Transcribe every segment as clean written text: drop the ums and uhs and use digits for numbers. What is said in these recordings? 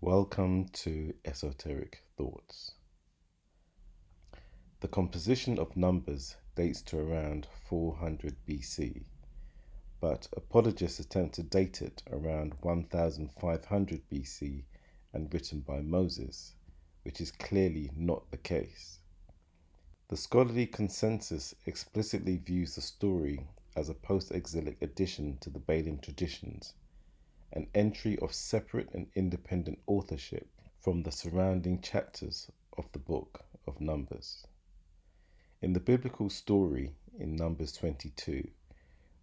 Welcome to Esoteric Thoughts. The composition of numbers dates to around 400 BC, but apologists attempt to date it around 1500 BC and written by Moses, which is clearly not the case. The scholarly consensus explicitly views the story as a post-exilic addition to the Balaam traditions, an entry of separate and independent authorship from the surrounding chapters of the book of Numbers. In the biblical story in Numbers 22,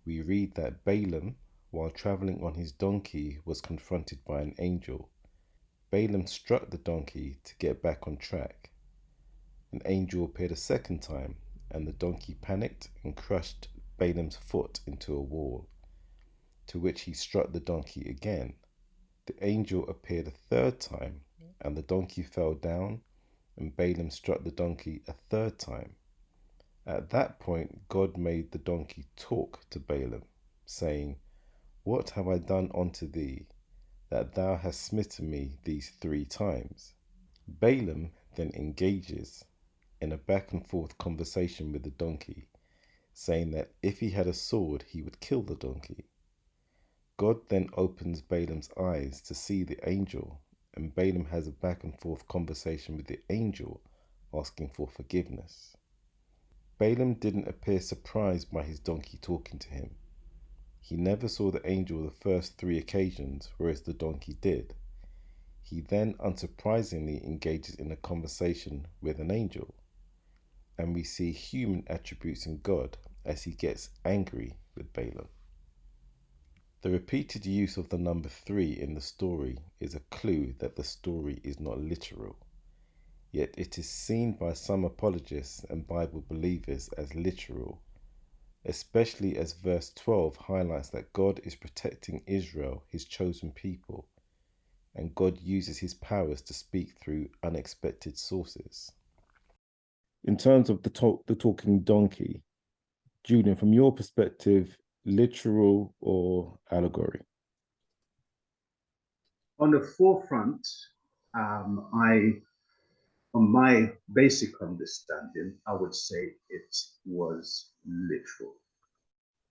we read that Balaam, while traveling on his donkey, was confronted by an angel. Balaam struck the donkey to get back on track. An angel appeared a second time, and the donkey panicked and crushed Balaam's foot into a wall, to which he struck the donkey again. The angel appeared a third time, and the donkey fell down, and Balaam struck the donkey a third time. At that point, God made the donkey talk to Balaam, saying, "What have I done unto thee, that thou hast smitten me these 3 times?" Balaam then engages in a back and forth conversation with the donkey, saying that if he had a sword, he would kill the donkey. God then opens Balaam's eyes to see the angel, and Balaam has a back and forth conversation with the angel, asking for forgiveness. Balaam didn't appear surprised by his donkey talking to him. He never saw the angel the first 3 occasions, whereas the donkey did. He then unsurprisingly engages in a conversation with an angel, and we see human attributes in God as he gets angry with Balaam. The repeated use of the number 3 in the story is a clue that the story is not literal, yet it is seen by some apologists and Bible believers as literal, especially as verse 12 highlights that God is protecting Israel, his chosen people, and God uses his powers to speak through unexpected sources. In terms of the talking donkey, Julian, from your perspective, literal or allegory? On the forefront, on my basic understanding, I would say it was literal.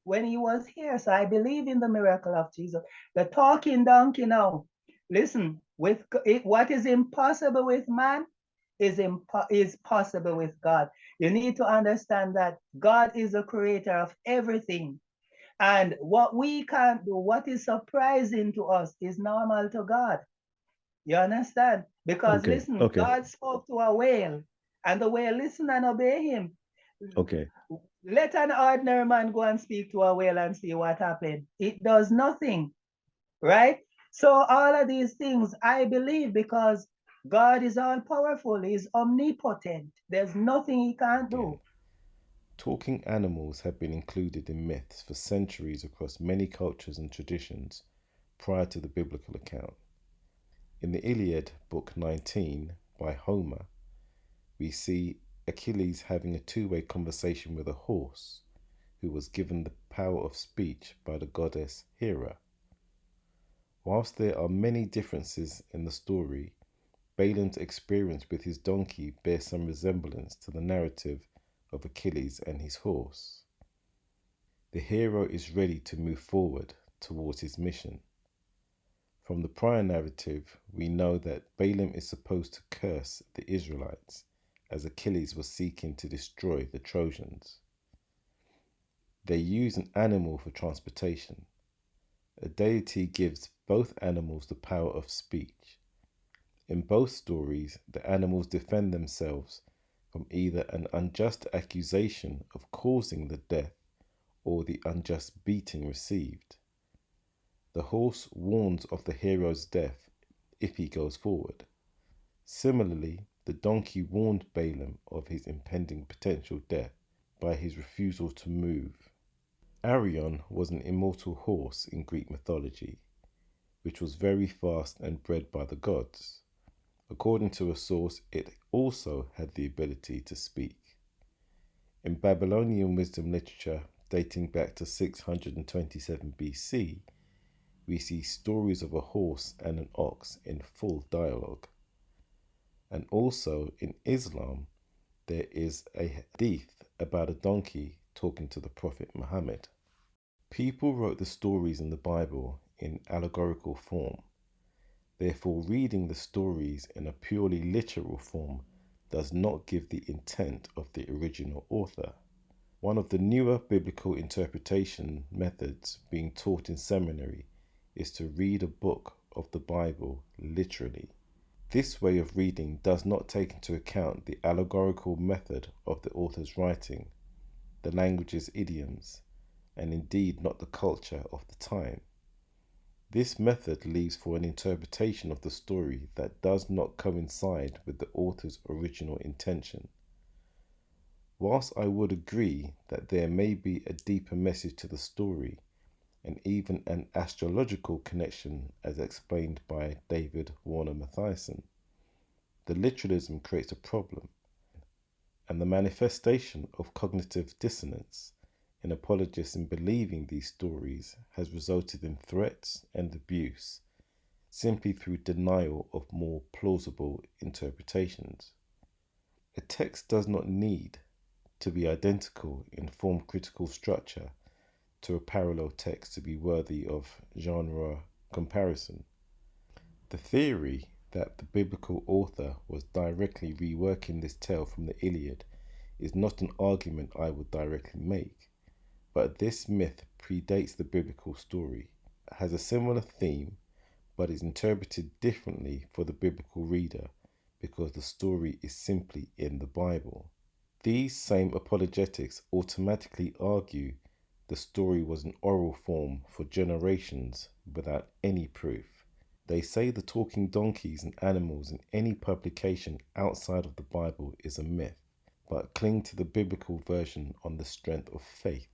When he was here, so I believe in the miracle of Jesus. The talking donkey now. Listen, with it, what is impossible with man is possible with God. You need to understand that God is the creator of everything. And what we can't do, what is surprising to us, is normal to God. You understand? Because listen, God spoke to a whale, and the whale listened and obeyed him. Okay. Let an ordinary man go and speak to a whale and see what happened. It does nothing, right? So all of these things, I believe, because God is all powerful, he's omnipotent. There's nothing he can't do. Talking animals have been included in myths for centuries across many cultures and traditions prior to the biblical account. In the Iliad, Book 19, by Homer, we see Achilles having a 2-way conversation with a horse who was given the power of speech by the goddess Hera. Whilst there are many differences in the story, Balaam's experience with his donkey bears some resemblance to the narrative of Achilles and his horse. The hero is ready to move forward towards his mission. From the prior narrative, we know that Balaam is supposed to curse the Israelites as Achilles was seeking to destroy the Trojans. They use an animal for transportation. A deity gives both animals the power of speech. In both stories, the animals defend themselves from either an unjust accusation of causing the death or the unjust beating received. The horse warns of the hero's death if he goes forward. Similarly, the donkey warned Balaam of his impending potential death by his refusal to move. Arion was an immortal horse in Greek mythology, which was very fast and bred by the gods. According to a source, it also had the ability to speak. In Babylonian wisdom literature dating back to 627 BC, we see stories of a horse and an ox in full dialogue. And also in Islam, there is a hadith about a donkey talking to the Prophet Muhammad. People wrote the stories in the Bible in allegorical form. Therefore, reading the stories in a purely literal form does not give the intent of the original author. One of the newer biblical interpretation methods being taught in seminary is to read a book of the Bible literally. This way of reading does not take into account the allegorical method of the author's writing, the language's idioms, and indeed not the culture of the time. This method leaves for an interpretation of the story that does not coincide with the author's original intention. Whilst I would agree that there may be a deeper message to the story, and even an astrological connection as explained by David Warner Matthiessen, the literalism creates a problem, and the manifestation of cognitive dissonance in apologists in believing these stories has resulted in threats and abuse simply through denial of more plausible interpretations. A text does not need to be identical in form critical structure to a parallel text to be worthy of genre comparison. The theory that the biblical author was directly reworking this tale from the Iliad is not an argument I would directly make, but this myth predates the biblical story, has a similar theme, but is interpreted differently for the biblical reader because the story is simply in the Bible. These same apologetics automatically argue the story was in oral form for generations without any proof. They say the talking donkeys and animals in any publication outside of the Bible is a myth, but cling to the biblical version on the strength of faith,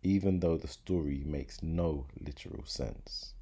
even though the story makes no literal sense.